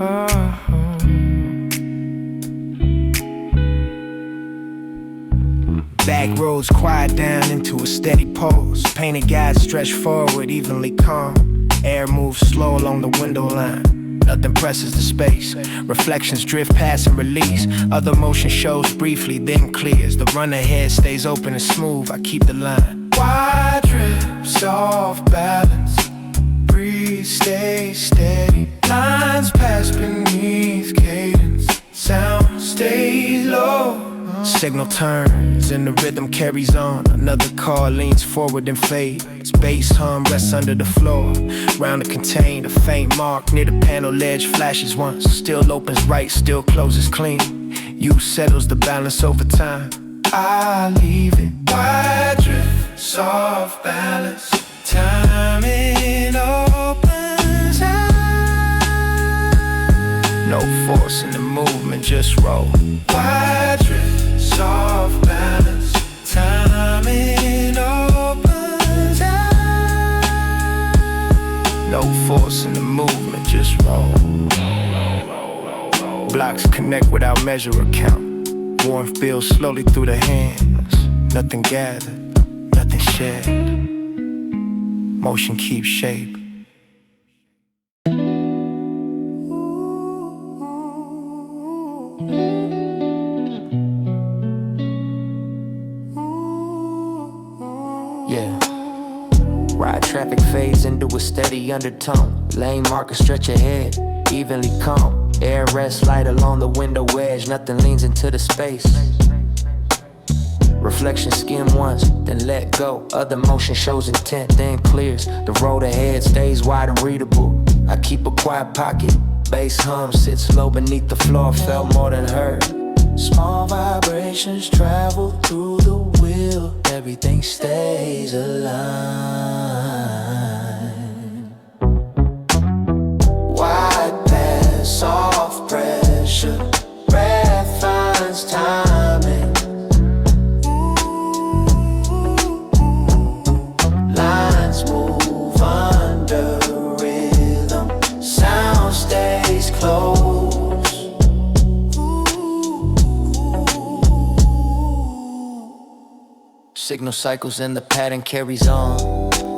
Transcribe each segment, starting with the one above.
Back roads quiet down into a steady pose. Painted guides stretch forward, evenly calm. Air moves slow along the window line. Nothing presses the space. Reflections drift past and release. Other motion shows briefly, then clears. The run ahead stays open and smooth. I keep the line. Wide drips off balance. Breathe, stay steady. Lines pass beneath cadence. Sound stays low. Signal turns and the rhythm carries on. Another car leans forward and fades. Bass hum rests under the floor. Round the contain, a faint mark near the panel ledge flashes once. Still opens right, still closes clean. You settles the balance over time. I leave it wide drift, soft balance. Timing opens out. No force in the movement, just roll. Wide drift, soft balance. Timing opens out. No force in the movement, just roll. Blocks connect without measure or count. Warmth builds slowly through the hands. Nothing gathered, nothing shared. Motion keeps shape. Yeah. Ride traffic fades into a steady undertone. Lane markers stretch ahead, evenly calm. Air rests light along the window edge. Nothing leans into the space. Reflection skim once, then let go. Other motion shows intent, then clears. The road ahead stays wide and readable. I keep a quiet pocket. Bass hum sits low beneath the floor. Felt more than heard. Small vibrations travel through the wheel. Everything stays aligned. Wide pass, soft pressure. Breath finds timing. Lines move under rhythm. Sound stays close. Signal cycles and the pattern carries on.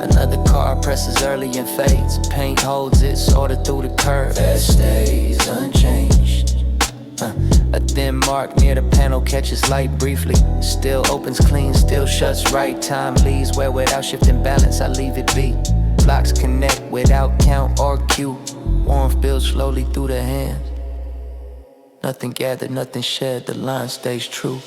Another car presses early and fades. Paint holds its order through the curve. That stays unchanged. A thin mark near the panel catches light briefly. Still opens clean, still shuts right. Time leaves where without shifting balance I leave it be. Blocks connect without count or cue. Warmth builds slowly through the hands. Nothing gathered, nothing shared. The line stays true.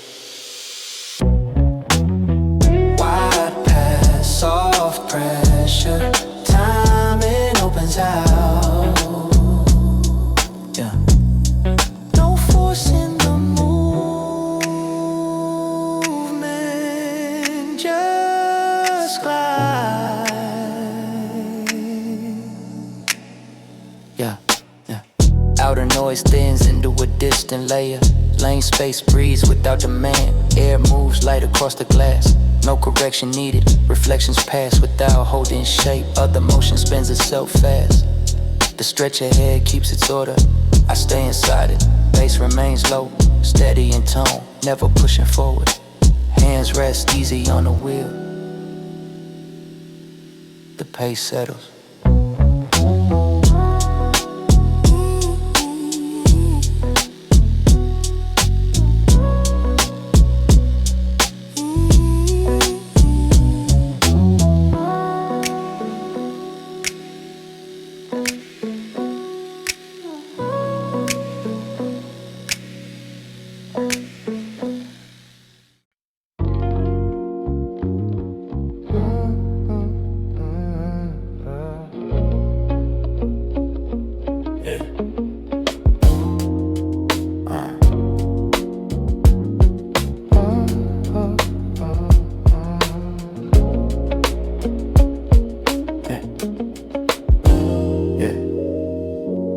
Soft pressure, timing opens out. Yeah. No force in the movement, just glide. Yeah, yeah. Outer noise thins into a distant layer. Lane space breathes without demand. Air moves light across the glass. No correction needed. Reflections pass without holding shape. Other motion spins itself fast. The stretch ahead keeps its order. I stay inside it. Bass remains low, steady in tone, never pushing forward. Hands rest easy on the wheel. The pace settles.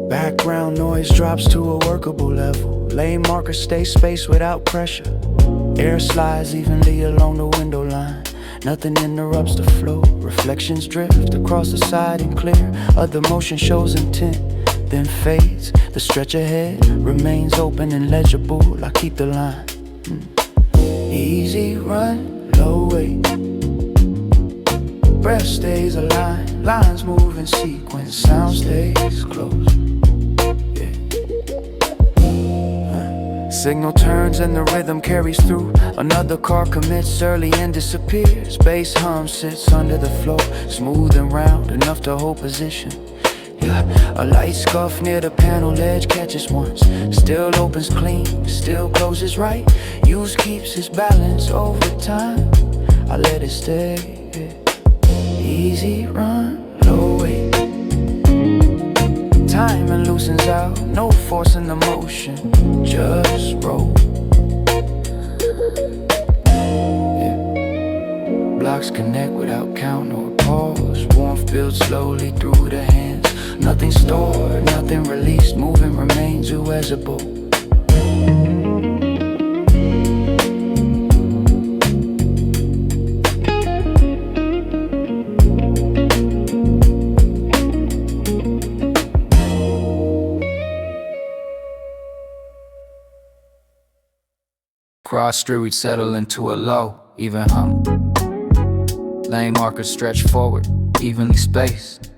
Background noise drops to a workable level. Lane markers stay spaced without pressure. Air slides evenly along the window line. Nothing interrupts the flow. Reflections drift across the side and clear. Other motion shows intent, then fades. The stretch ahead remains open and legible. I keep the line. Easy run, low weight. Breath stays aligned, lines move in sequence, sound stays close. Signal turns and the rhythm carries through. Another car commits early and disappears. Bass hum sits under the floor, smooth and round, enough to hold position. A light scuff near the panel ledge catches once. Still opens clean, still closes right. Use keeps its balance over time. I let it stay. Easy run, low weight. Timing loosens out, no force in the motion, just roll. Blocks connect without count or pause. Warmth builds slowly through the hands. Nothing stored, nothing released. Moving remains irreversible. Cross street settle into a low, even hum. Lane markers stretch forward, evenly spaced.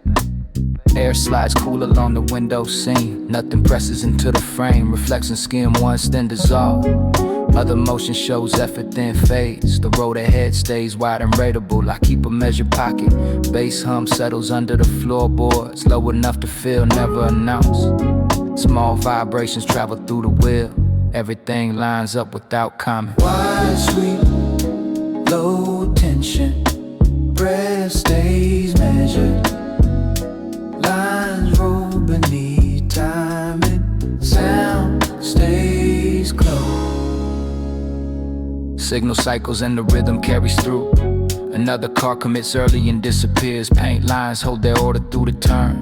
Air slides cool along the window seam. Nothing presses into the frame. Reflects in skin once, then dissolve. Other motion shows effort, then fades. The road ahead stays wide and rateable. I keep a measured pocket. Bass hum settles under the floorboards, low enough to feel, never announced. Small vibrations travel through the wheel. Everything lines up without comment. Wide sweep, low tension. Breath stays measured. Lines roll beneath timing. Sound stays close. Signal cycles and the rhythm carries through. Another car commits early and disappears. Paint lines hold their order through the turn.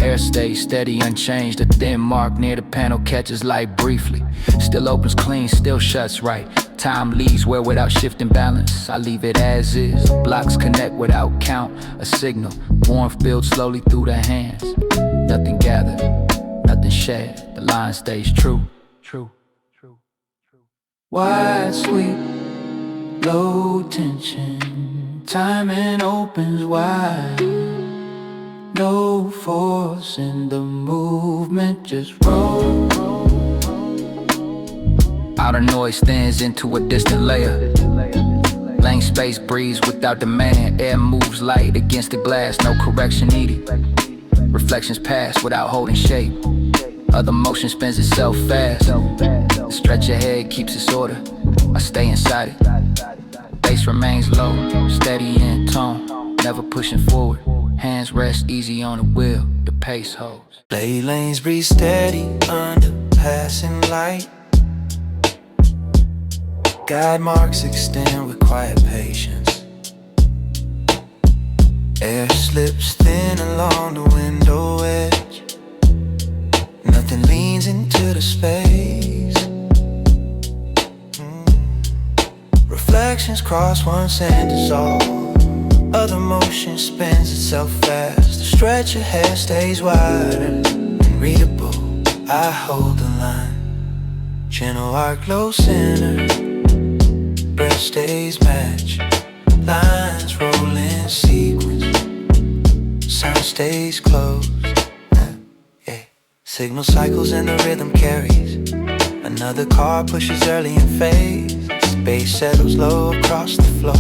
Air stays steady, unchanged. A thin mark near the panel catches light briefly. Still opens clean, still shuts right. Time leaves where without shifting balance. I leave it as is. Blocks connect without count. A signal. Warmth builds slowly through the hands. Nothing gathered, nothing shared. The line stays true. Wide sweep, low tension. Timing opens wide. No force in the movement, just roll. Outer noise thins into a distant layer. Lane space breathes without demand. Air moves light against the glass, no correction needed. Reflections pass without holding shape. Other motion spins itself fast. The stretch ahead keeps its order. I stay inside it. Bass remains low, steady in tone, never pushing forward. Hands rest easy on the wheel, the pace holds. Lay lanes breathe steady under passing light. Guide marks extend with quiet patience. Air slips thin along the window edge. Nothing leans into the space. Reflections cross once and dissolve. Other motion spins itself fast. The stretch ahead stays wide and readable. I hold the line. Gentle arc, low center. Breath stays matched. Lines roll in sequence. Sound stays close. Signal cycles and the rhythm carries. Another car pushes early and fades. Space settles low across the floor.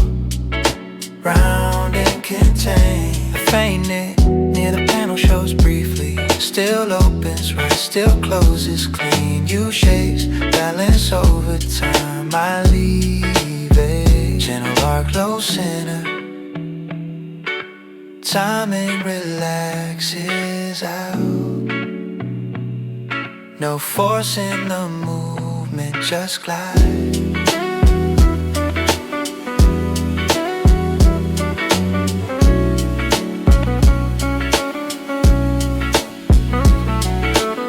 Round and contained. A faint knit near the panel shows briefly. Still opens right, still closes clean. U-shapes balance over time. I leave it. Gentle arc, low center. Timing relaxes out. No force in the movement, just glide.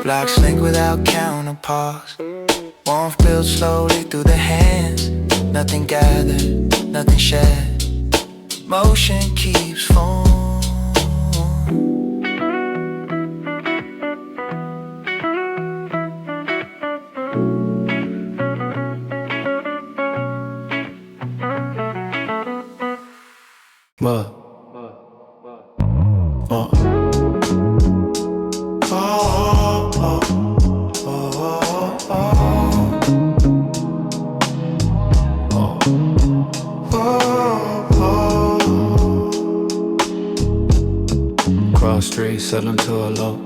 Blocks link without counterparts. Warmth builds slowly through the hands. Nothing gathered, nothing shared. Motion keeps form. Cross street, settling to a low.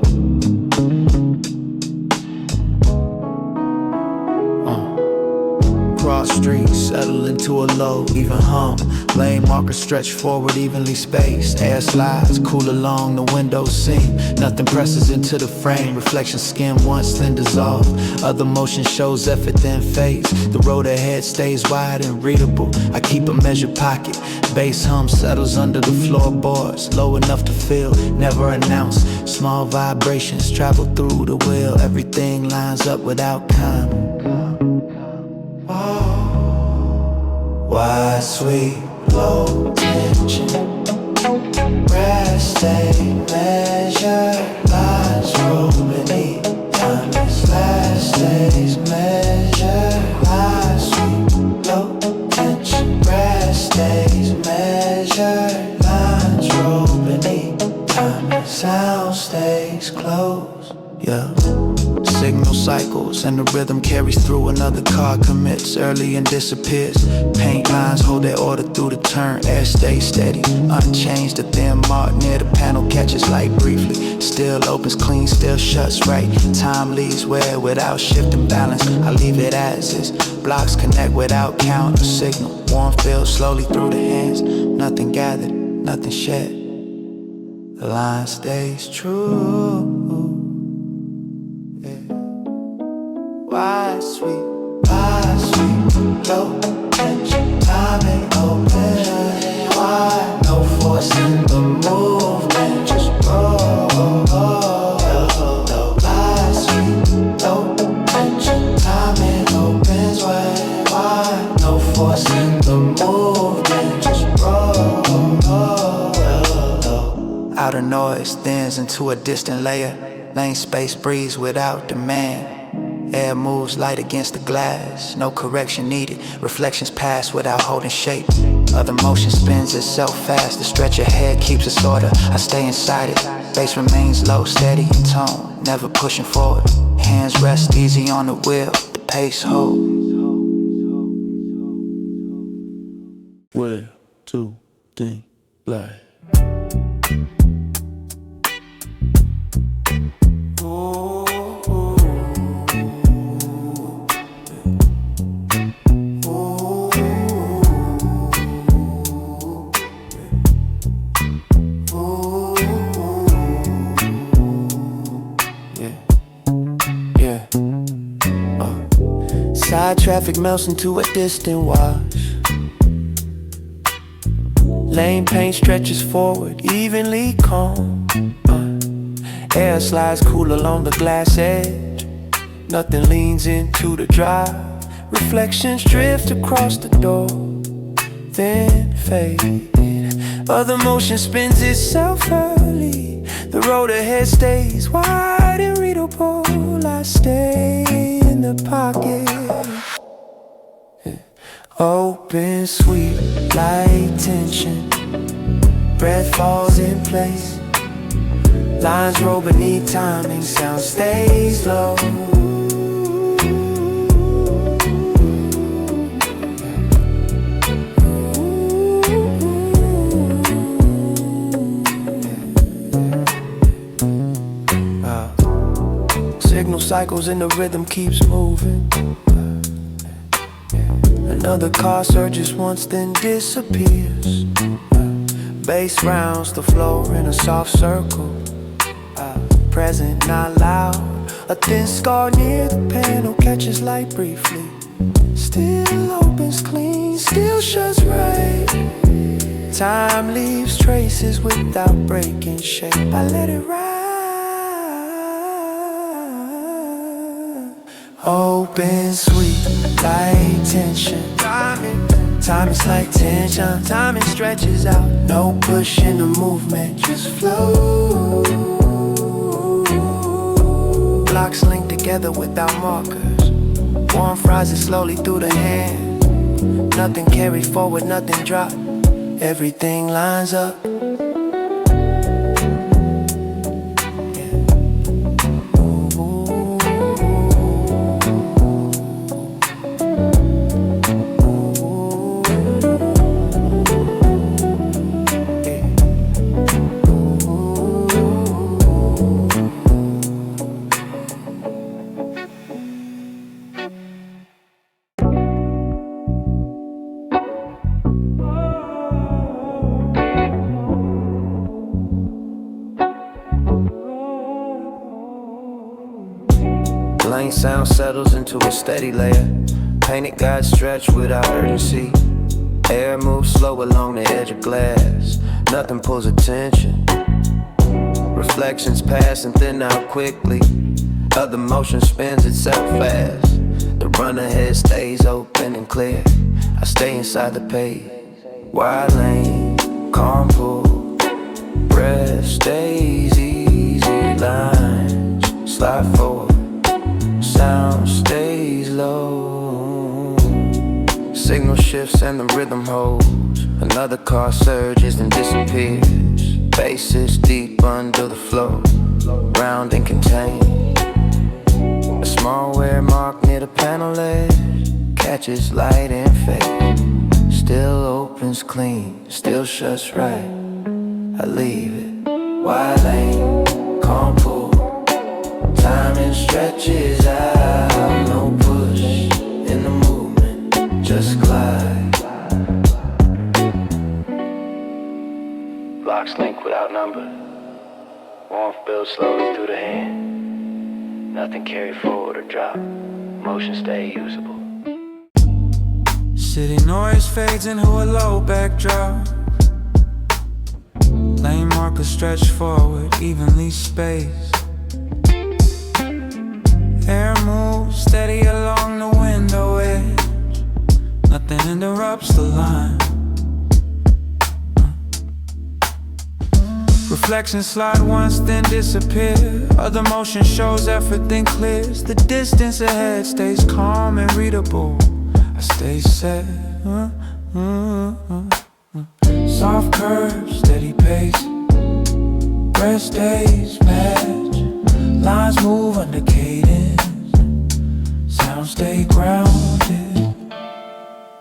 Cross street, settle into a low, even hum. Lane markers stretch forward, evenly spaced. Air slides, cool along the window seam. Nothing presses into the frame. Reflection skim once, then dissolve. Other motion shows effort, then fades. The road ahead stays wide and readable. I keep a measured pocket. Bass hum settles under the floorboards, low enough to feel, never announce. Small vibrations travel through the wheel. Everything lines up without comment. Wide, sweet, low tension. Rest, stay, measure. Lines roll beneath. Time is last days measure. Wide, sweet, low tension. Rest, stays measure. Lines roll beneath. Time and sound stays close. Yeah. Signal cycles and the rhythm carries through. Another car commits early and disappears. Paint lines hold their order through the turn. Air stays steady, unchanged. A thin mark near the panel catches light briefly. Still opens clean, still shuts right. Time leaves where without shifting balance. I leave it as is. Blocks connect without count or signal. Warmth builds slowly through the hands. Nothing gathered, nothing shed. The line stays true. Wide, sweet, low tension. Timing open, wide. No force in the movement, just roll. Wide, sweet, low tension. Timing opens way wide. No force in the movement, just roll. Outer noise thins into a distant layer. Lane space breathes without demand. Air moves light against the glass, no correction needed. Reflections pass without holding shape. Other motion spins itself fast. The stretch ahead keeps its order. I stay inside it. Bass remains low, steady in tone, never pushing forward. Hands rest easy on the wheel, the pace holds. Well, 2, 3, play. Side traffic melts into a distant wash. Lane paint stretches forward, evenly calm. Air slides cool along the glass edge. Nothing leans into the drive. Reflections drift across the door, then fade. Other motion spins itself early. The road ahead stays wide and readable. I stay in the pocket. Open, sweet, light tension. Breath falls in place. Lines roll beneath timing. Sound stays low. Signal cycles and the rhythm keeps moving. Another car surges once, then disappears. Bass rounds the floor in a soft circle. Present, not loud. A thin scar near the panel catches light briefly. Still opens clean, still shuts right. Time leaves traces without breaking shape. I let it ride. Open, sweet, light tension. Time is like tension. Timing stretches out. No push in the movement, just flow. Blocks linked together without markers. Warmth rises slowly through the hand. Nothing carried forward, nothing dropped. Everything lines up. Ooh. Lane sound settles into a steady layer. Painted guides stretch without urgency. Air moves slow along the edge of glass. Nothing pulls attention. Reflections pass and thin out quickly. Other motion spins itself fast. The run ahead stays open and clear. I stay inside the page. Wide lane, calm pull. Breath stays easy. Lines slide forward. Sound stays low. Signal shifts and the rhythm holds. Another car surges and disappears. Faces deep under the floor, round and contained. A small wear mark near the panel edge catches light and fade. Still opens clean, still shuts right. I leave it. Wide lane, calm pull. Timing stretches out. No push in the movement, just glide. Blocks link without number. Warmth builds slowly through the hand. Nothing carry forward or drop. Motion stay usable. City noise fades into a low backdrop. Lane markers stretch forward, evenly spaced. Air moves steady along the window edge. Nothing interrupts the line. Reflections slide once, then disappear. Other motion shows effort, then clears. The distance ahead stays calm and readable. I stay set. Soft curves, steady pace. Rest days match. Lines move under cadence. Sound stay grounded.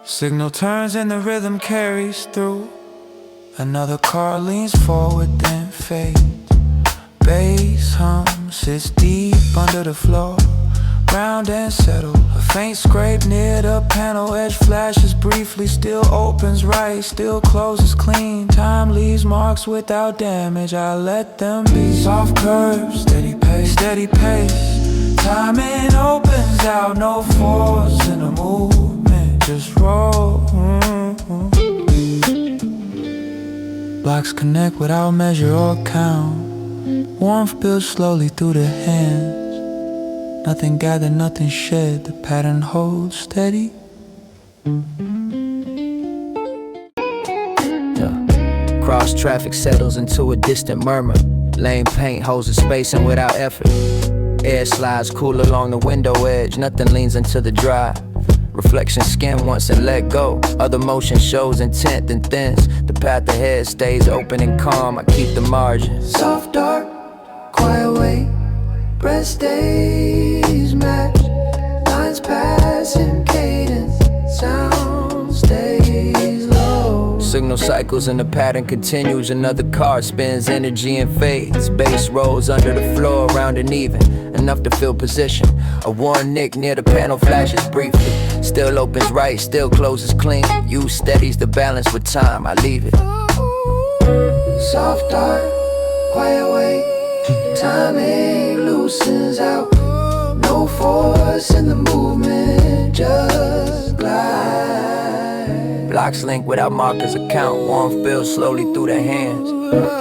Signal turns and the rhythm carries through. Another car leans forward, then fades. Bass hum sits deep under the floor. Round and settle. A faint scrape near the panel edge flashes briefly. Still opens right, still closes clean. Time leaves marks without damage. I let them be. Soft curves, steady pace, steady pace. Timing opens out, no force in the movement. Just roll. Blocks connect without measure or count. Warmth builds slowly through the hands. Nothing gathered, nothing shed. The pattern holds steady. Cross traffic settles into a distant murmur. Lane paint holds a space and without effort. Air slides cool along the window edge. Nothing leans into the dry. Reflection skim once and let go. Other motion shows intent then thins. The path ahead stays open and calm. I keep the margin. Soft dark, quiet way. Breath stays matched. Lines pass in cadence. Sound stays low. Signal cycles and the pattern continues. Another car spins, energy and fades. Bass rolls under the floor, round and even. Enough to fill position. A worn nick near the panel flashes briefly. Still opens right, still closes clean. You steadies the balance with time, I leave it. Soft dark, quiet way. Timing loosens out. No force in the movement, just glide. Blocks link without markers account. Warmth builds slowly through the hands.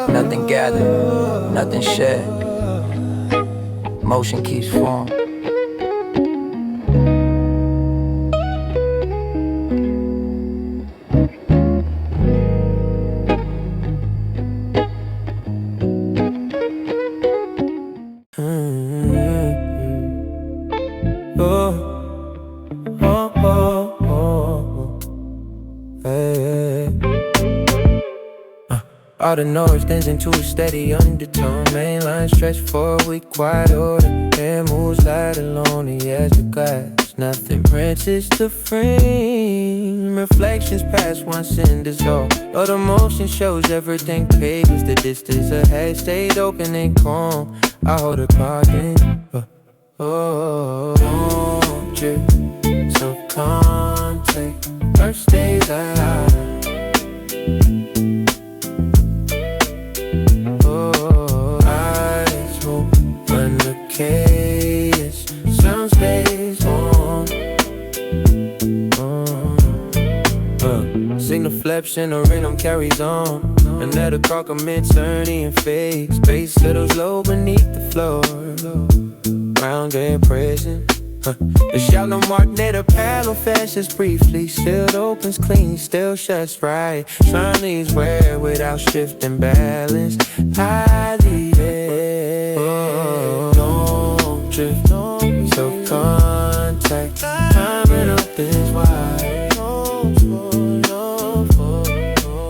Nothing gathered, nothing shed. Motion keeps form. All the noise turns into a steady undertone. Main line stretch for a weak quiet order. Air moves light along the edge of glass. Nothing wrenches the frame. Reflections pass once and dissolve. All the motion shows everything paves. The distance ahead stayed open and calm. I hold a card in. Don't drip, so contact. First days alive. Cadence, sound Signal flips and the rhythm carries on. Another car commits early and fades. Bass settles low beneath the floor. Round and present. The shallow mark near the paddle flashes briefly. Still opens clean, still shuts right. Sun leaves where without shifting balance. I leave it. Don't drift, so contact. Timing up is wide.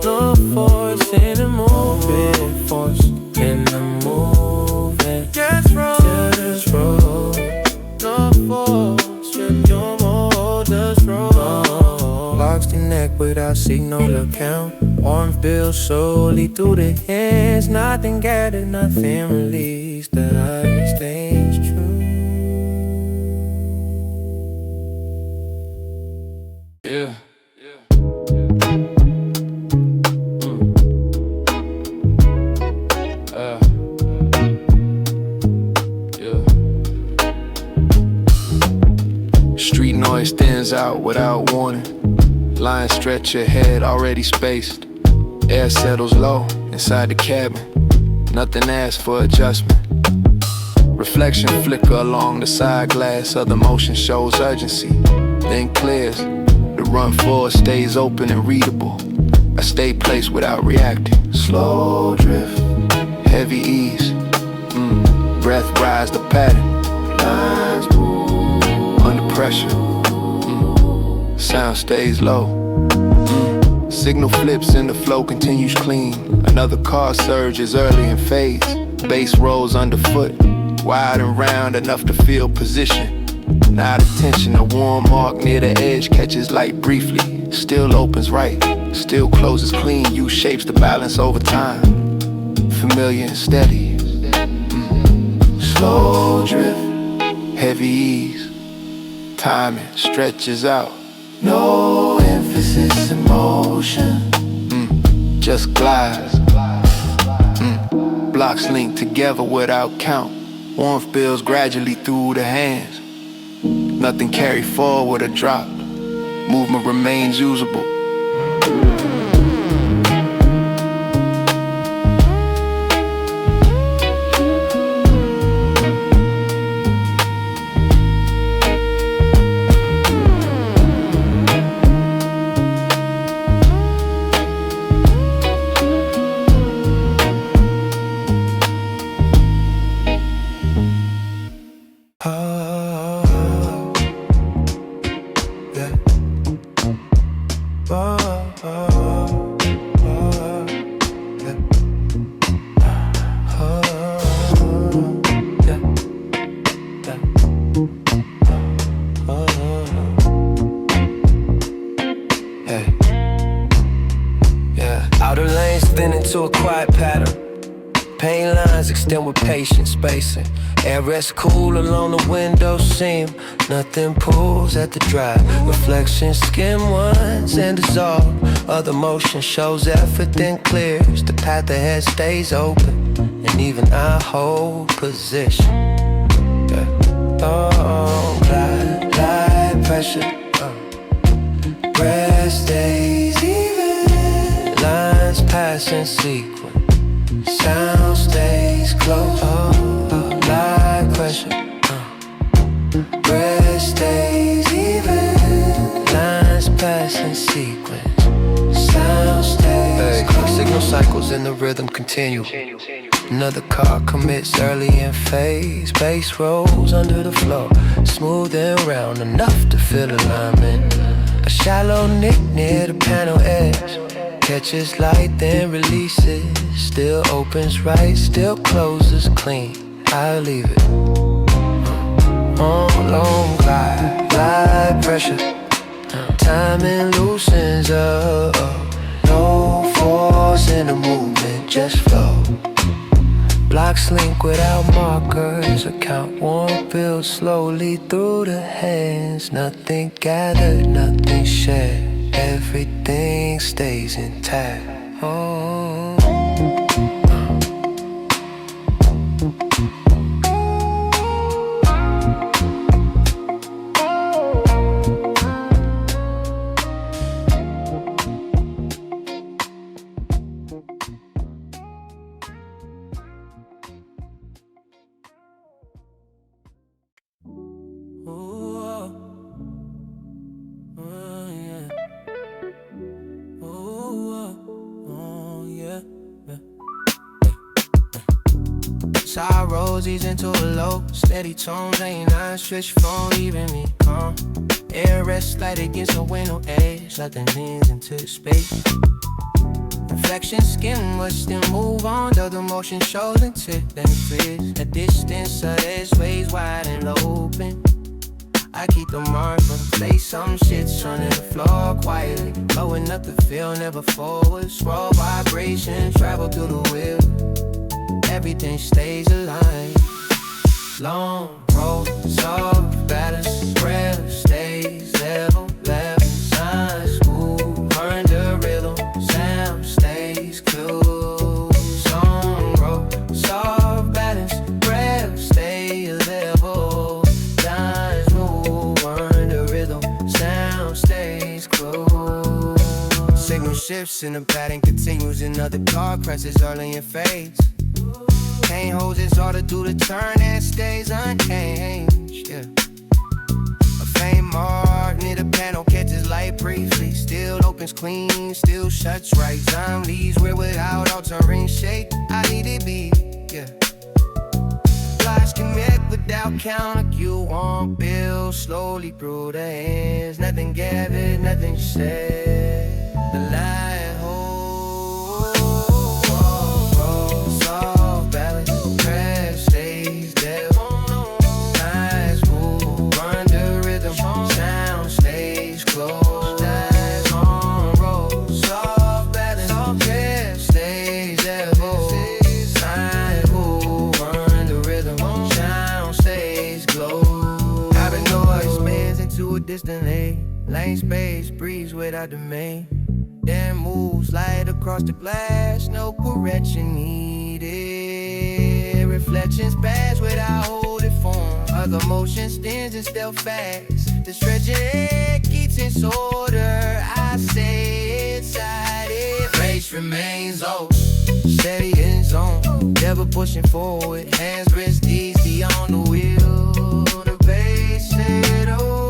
No force in the movement, force in the movement. Just roll, just roll. No force, strip your more, just roll. Locks the neck without signal account. Warmth builds slowly through the hands. Nothing gathered, nothing released. The ice stays true. Yeah. Street noise stands out without warning. Lines stretch ahead, already spaced. Air settles low inside the cabin. Nothing asks for adjustment. Reflection flicker along the side glass. Other motion shows urgency, then clears. The run forward stays open and readable. I stay placed without reacting. Slow drift, heavy ease. Breath rise the pattern. Lines move under pressure. Sound stays low. Signal flips and the flow continues clean. Another car surges early and fades. Bass rolls underfoot, wide and round enough to feel position. Not attention, a warm mark near the edge catches light briefly. Still opens right, still closes clean. U-shapes the balance over time. Familiar and steady. Slow drift, heavy ease. Timing stretches out. No emphasis in motion. Just glides. Blocks link together without count. Warmth builds gradually through the hands. Nothing carried forward or dropped. Movement remains usable. Outer lanes thin into a quiet pattern. Pain lines extend with patient spacing. Air rests cool along the window seam. Nothing pulls at the drive. Reflections skim once and dissolve. Other motion shows effort then clears. The path ahead stays open, and even I hold position. Oh, light pressure. Breath stays even. Lines pass in sequence. Sound stays close. Light pressure. Breath stays even. Lines pass in sequence. Sound stays close. Signal cycles and the rhythm continue. Another car commits early in phase. Bass rolls under the floor, smooth and round enough to feel alignment. A shallow nick near the panel edge. Catches light then releases. Still opens right, still closes clean. I leave it on long glide. Light pressure. Timing loosens up. No force in the movement, just flow. Blocks link without markers. Account warmth builds slowly through the hands. Nothing gathered, nothing shared. Everything stays intact. Oh. flows ease into a low. Steady tones, ain't not switch phone, leaving me calm. Air rests light against the window edge, nothing leans into space. Reflection skin, but still move on. Though the motion shows intent, then freeze. The distance of this ways wide and open. I keep the mark on the place. Some shit's running the floor quietly, blowing up the field, never forward. Raw vibrations travel through the wheel. Everything stays aligned. Long roads of balance, breath stays level, level. Signs move, earn the rhythm, sound stays close. Long roads of balance, breath stays level. Signs move, earn the rhythm, sound stays close. Signal shifts and the pattern continues. Another car crashes all in your face. Pain holds its order through the turn and stays unchanged, yeah. A faint mark near the panel catches light briefly. Still opens clean, still shuts right. Zombies we're without altering shape. I need it be, yeah. Flies connect without counter cue on bill. Slowly through the hands. Nothing gathered, nothing said. The light holds. Soft balance, crash stays there. Eyes move, run the rhythm. Sound stays close. Eyes on roll. Soft balance, crash stays there. Eyes move, run the rhythm. Sound stays close. Out of noise spins into a distant lane space breathes without domain. Then moves light across the glass, no correction needed. Reflections pass without holding form. Other motion stands and still fast. The stretching head keeps its order. I stay inside it. Face remains open, steady in zone. Never pushing forward, hands rest easy on the wheel. The bass said, oh.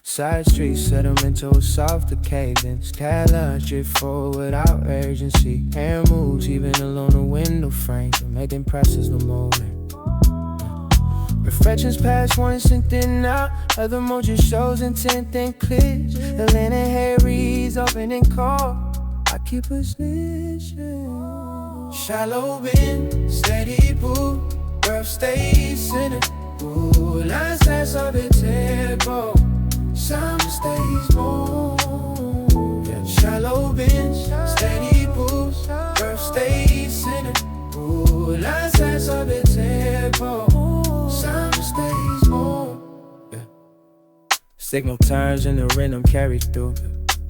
Side streets set them into a softer cadence. Catalyze drift forward without urgency. Hand moves even along the window frame, making presses the moment. Reflections pass once and then out. Other motion shows intent then clears. The land and hair reads open and call. I keep a snitching. Shallow bend, steady pull. Earth stays centered. Ooh, lines pass up in tempo. Sound stays more, yeah. Shallow bend, steady pulls. Earth stays centered. Ooh, lines pass up in tempo. Sound stays more, yeah. Signal turns and the rhythm carries through.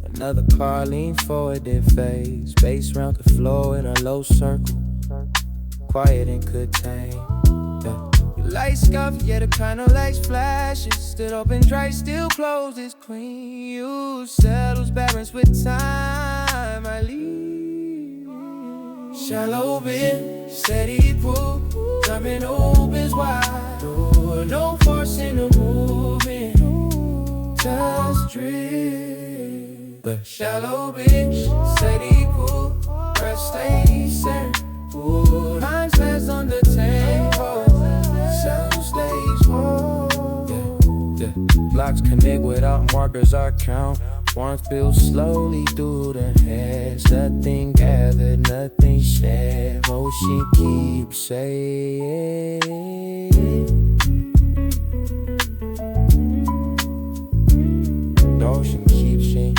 Another car leans forward, then fades. Bass round the floor in a low circle, quiet and contained, yeah. Lights scuff, yeah, the kind of lights flashes. Stood open dry, still closed, it's clean. You settles balance with time, I leave. Shallow bend, steady pull. Coming opens wide. Door, no forcing the movement. Just drift. But shallow bend, steady pull. Earth stays centered. Minds fast on the tempo. Sound stays home, yeah. Blocks connect without markers or count. Warmth builds slowly through the hands. Nothing gathered, nothing shared. Motion keeps saying. The ocean keeps changing.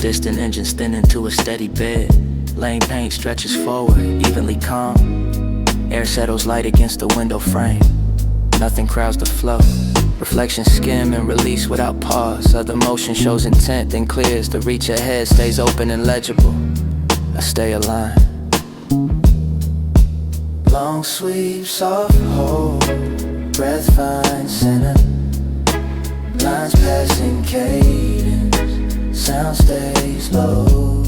Distant engines thin into a steady bed. Lane paint stretches forward, evenly calm. Air settles light against the window frame. Nothing crowds the flow. Reflections skim and release without pause. Other motion shows intent, then clears. The reach ahead stays open and legible. I stay aligned. Long sweep, soft hold. Breath finds center. Lines passing cadence. Sound stays low.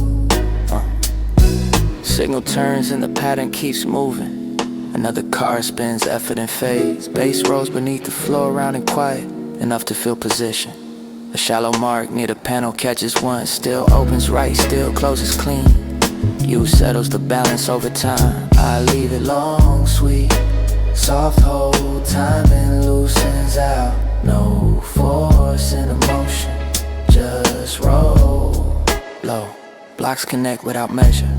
Signal turns and the pattern keeps moving. Another car spins, effort and fades. Bass rolls beneath the floor, round and quiet, enough to feel position. A shallow mark near the panel catches one. Still opens right, still closes clean. You settles the balance over time. I leave it long, sweet. Soft hold, timing loosens out. No force in emotion, just roll low. Blocks connect without measure.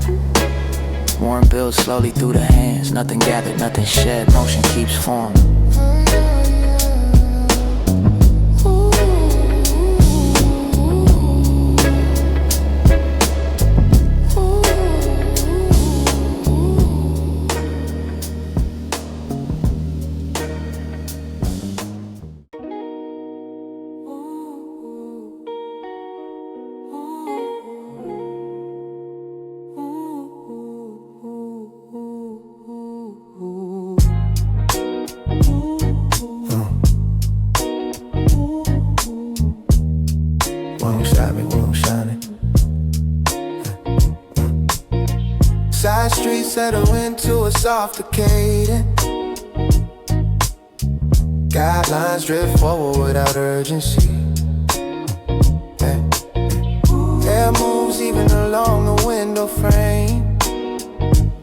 Warm builds slowly through the hands. Nothing gathered, nothing shed. Motion keeps forming. Side streets settle into a softer cadence. Guidelines drift forward without urgency. Air moves even along the window frame.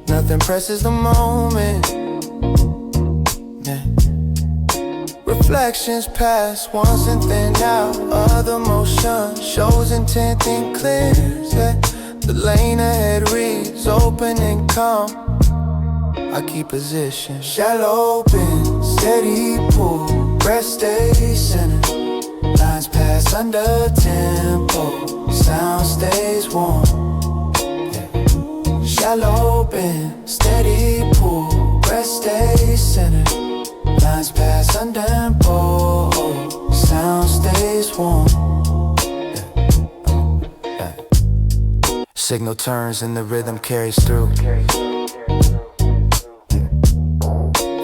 Nothing presses the moment. Reflections pass once and then out. Other motion shows intent and clears. The lane ahead reads open and calm. I keep position. Shallow open, steady pull. Breath stays centered. Lines pass under tempo. Sound stays warm. Shallow open, steady pull. Breath stays centered. Lines pass under tempo. Sound stays warm. Signal turns and the rhythm carries through.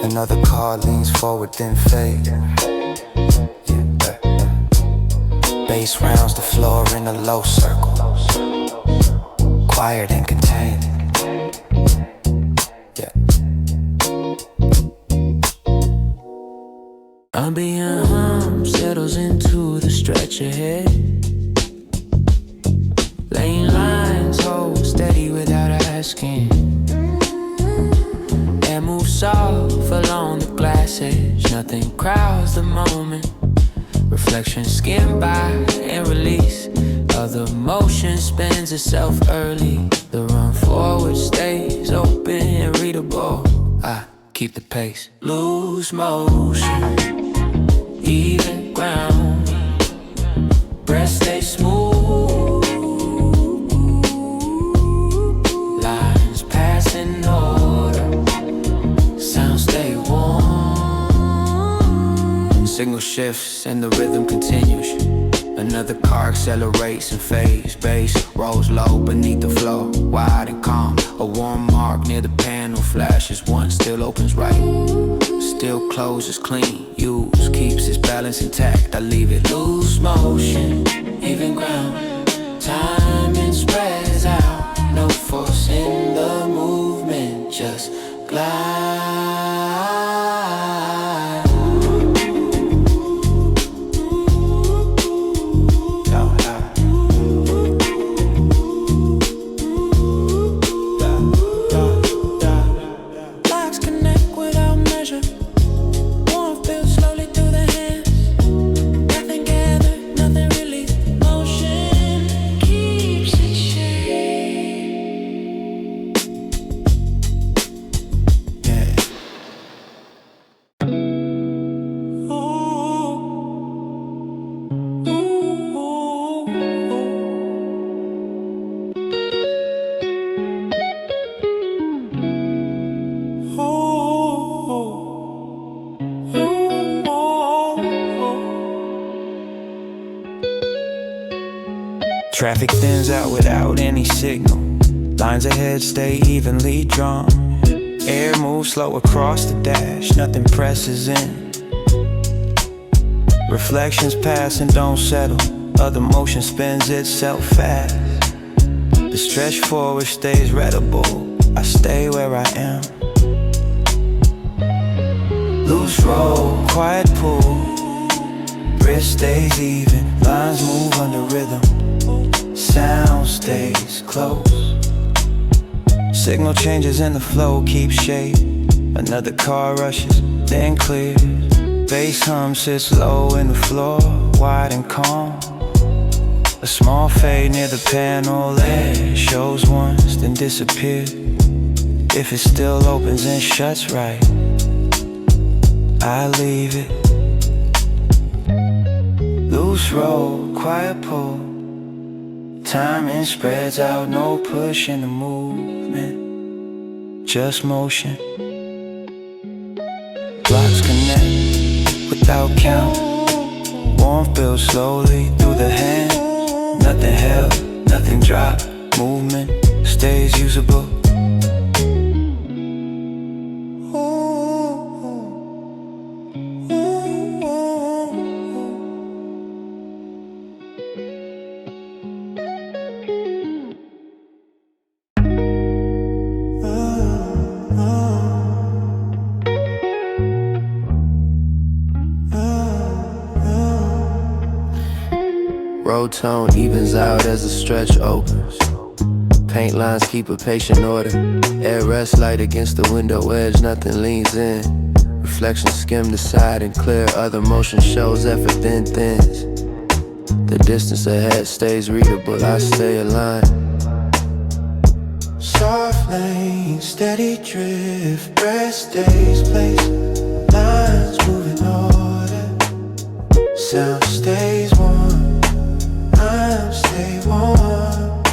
Another car leans forward then fade. Bass rounds the floor in a low circle. Quiet and contained. Ambient hum settles into the stretch ahead. Lane lines hold steady without asking. Air moves soft along the glass edge. Nothing crowds the moment. Reflections skim by and release. Other motion spends itself early. The run forward stays open and readable. I keep the pace. Lose motion, even ground. Breath stays smooth. Signal shifts and the rhythm continues. Another car accelerates and fades. Bass rolls low beneath the floor, wide and calm. A warm mark near the panel flashes once, still opens right, still closes clean. Use keeps its balance intact. I leave it loose motion, even ground. Timing spreads out. No force in the movement, just glide. Traffic thins out without any signal. Lines ahead stay evenly drawn. Air moves slow across the dash, nothing presses in. Reflections pass and don't settle. Other motion spins itself fast. The stretch forward stays readable. I stay where I am. Loose roll, quiet pull. Wrist stays even. Lines move under rhythm. Sound stays close. Signal changes in the flow, keep shape. Another car rushes, then clears. Bass hum sits low in the floor, wide and calm. A small fade near the panel edge shows once, then disappears. If it still opens and shuts right, I leave it. Loose roll, quiet pull. Timing spreads out, no push in the movement, just motion. Blocks connect without count. Warmth builds slowly through the hand. Nothing held, nothing dropped. Movement stays usable. Road tone evens out as the stretch opens. Paint lines keep a patient order. Air rests light against the window edge, nothing leans in. Reflections skim the side and clear. Other motion shows effort then thins. The distance ahead stays readable, I stay aligned. Soft lane, steady drift. Breath stays placed. Lines move in order. Sound stays warm. Stay warm.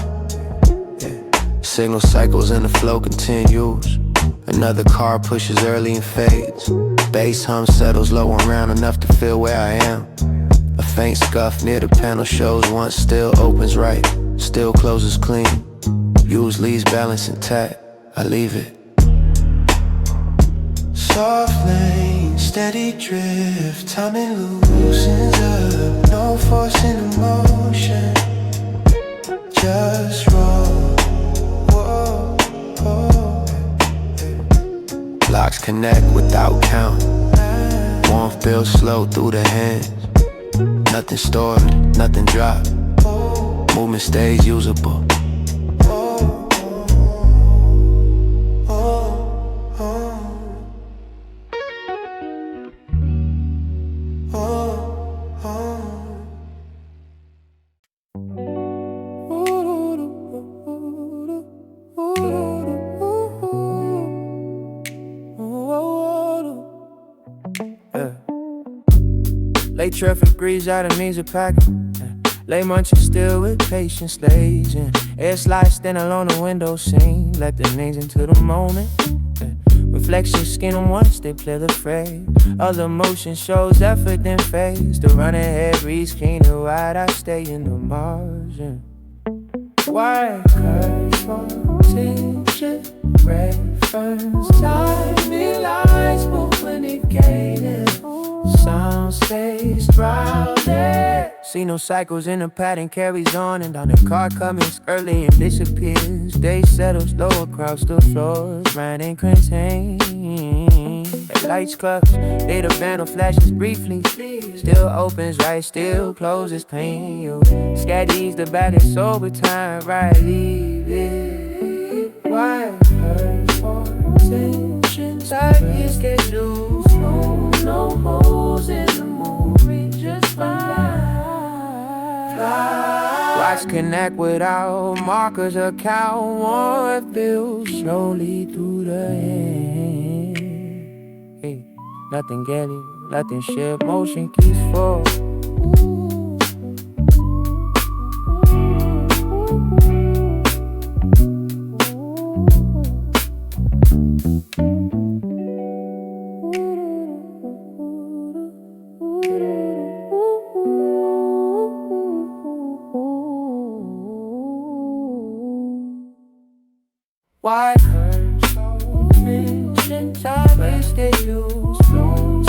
Signal cycles and the flow continues. Another car pushes early and fades. Bass hum settles low and round enough to feel where I am. A faint scuff near the panel shows once, still opens right, still closes clean. Use leaves balance intact, I leave it. Soft lane, steady drift. Timing loosens up, no force in the motion. Just roll. Whoa, whoa. Blocks connect without count. Warmth builds slow through the hands. Nothing stored, nothing dropped. Movement stays usable. Late traffic breeze out of means a packet. Lay munching still with patience lays. Air slides thin along the window scene. Let the names into the moment. Reflections skin them once they play the phrase. Other motion shows effort then fades. The running head reads clean and wide. I stay in the margin. White curves for tension. Reference timing lines move when it gated. Sound stays grounded. See no cycles in the pattern carries on. And down the car comes early and disappears. Day settles low across the floor. Round and contained. Lights clutch, data banner flashes briefly. Still opens right, still closes clean. You scatties the back and sober time, right? Leave it. Why hurt for attention? Tight is schedule. No holes in the movie, just fly. Watch connect without markers account. Warmth builds slowly through the hand. Hey, nothing getting, nothing shift. Motion keeps forward. Wide curves, so rich and targets they use.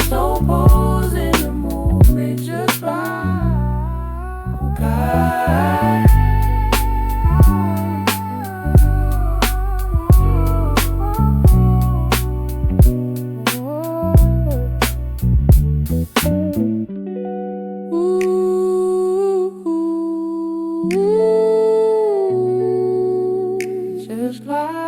So pose in the movie just right. Just like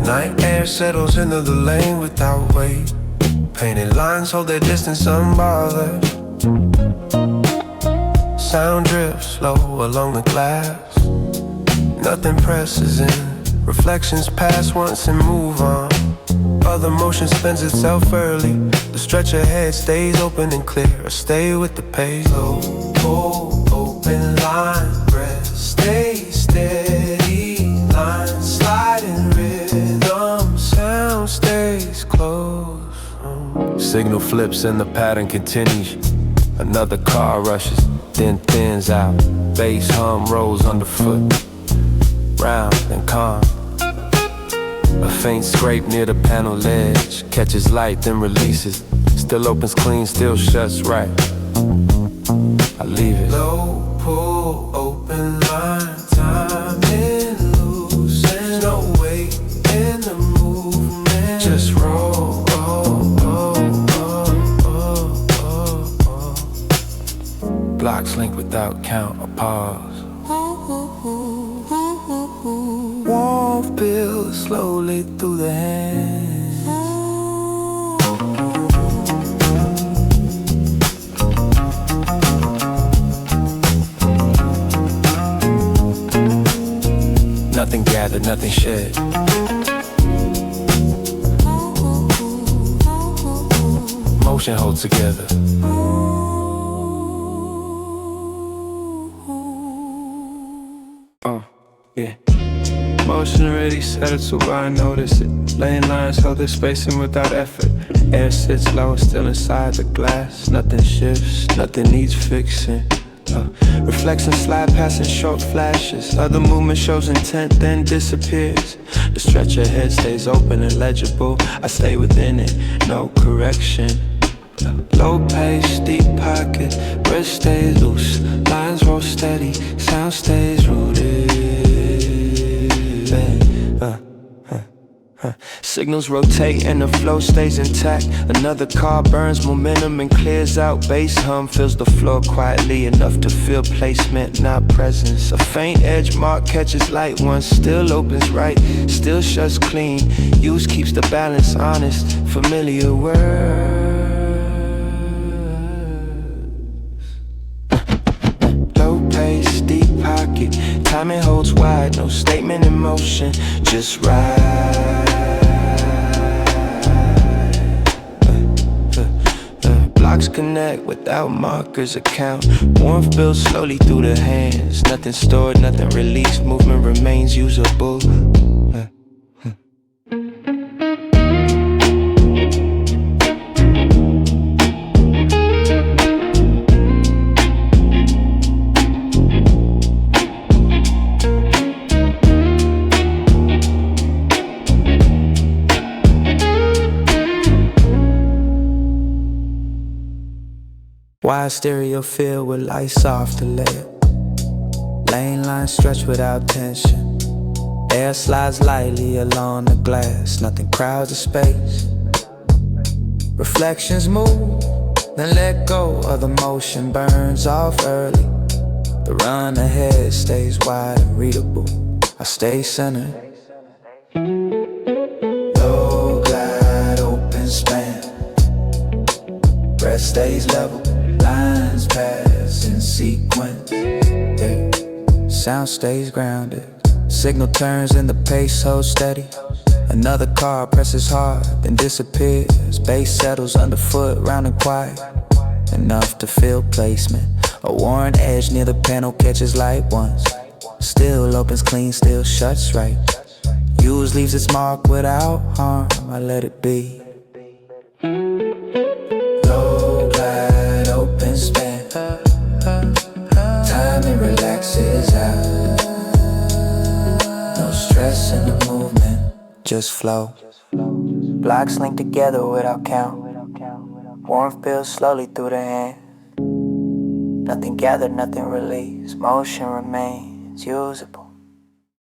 'Night air settles into the lane without weight. Painted lines hold their distance unbothered. Sound drifts slow along the glass. Nothing presses in. Reflections pass once and move on. Other motion spends itself early. The stretch ahead stays open and clear. I stay with the pace. Slow, pull, open line, rest, stay steady. Line sliding rhythm, sound stays close. Signal flips and the pattern continues. Another car rushes, then thins out. Bass hum rolls underfoot, round and calm. A faint scrape near the panel ledge catches light, then releases. Still opens clean, still shuts right. I leave it. Low pull, open line, timing loose, and no weight in the movement. Just roll, blocks link without count or pause. Warmth builds slowly through the hands. Nothing gathered, nothing shed. Motion holds together. Yeah. Motion already settled, so I notice it. Lane lines held their spacing without effort. Air sits low and still inside the glass. Nothing shifts, nothing needs fixing. Reflections slide past in short flashes. Other movement shows intent, then disappears. The stretch ahead stays open and legible. I stay within it, no correction. Low pace, deep pocket, wrist stays loose. Lines roll steady, sound stays rooted. Signals rotate and the flow stays intact. Another car burns momentum and clears out. Bass hum fills the floor quietly enough to feel placement, not presence. A faint edge mark catches light once, still opens right, still shuts clean. Use keeps the balance honest, familiar words. Low pace, deep pocket, timing holds wide, no statement in motion, just ride. Blocks connect without markers account. Warmth builds slowly through the hands. Nothing stored, nothing released. Movement remains usable. Wide stereo filled with lights off the layer. Lane lines stretch without tension. Air slides lightly along the glass. Nothing crowds the space. Reflections move, then let go of the motion. Burns off early. The run ahead stays wide and readable. I stay centered. Low glide, open span. Breath stays level. Lines sequence. Yeah. Sound stays grounded. Signal turns and the pace holds steady. Another car presses hard, then disappears. Bass settles underfoot, round and quiet. Enough to feel placement. A worn edge near the panel catches light once. Still opens clean, still shuts right. Use leaves its mark without harm, I let it be. Low glide, open span. Timing relaxes out. No stress in the movement, just flow. Blocks link together without count. Warmth builds slowly through the hand. Nothing gathered, nothing released. Motion remains usable.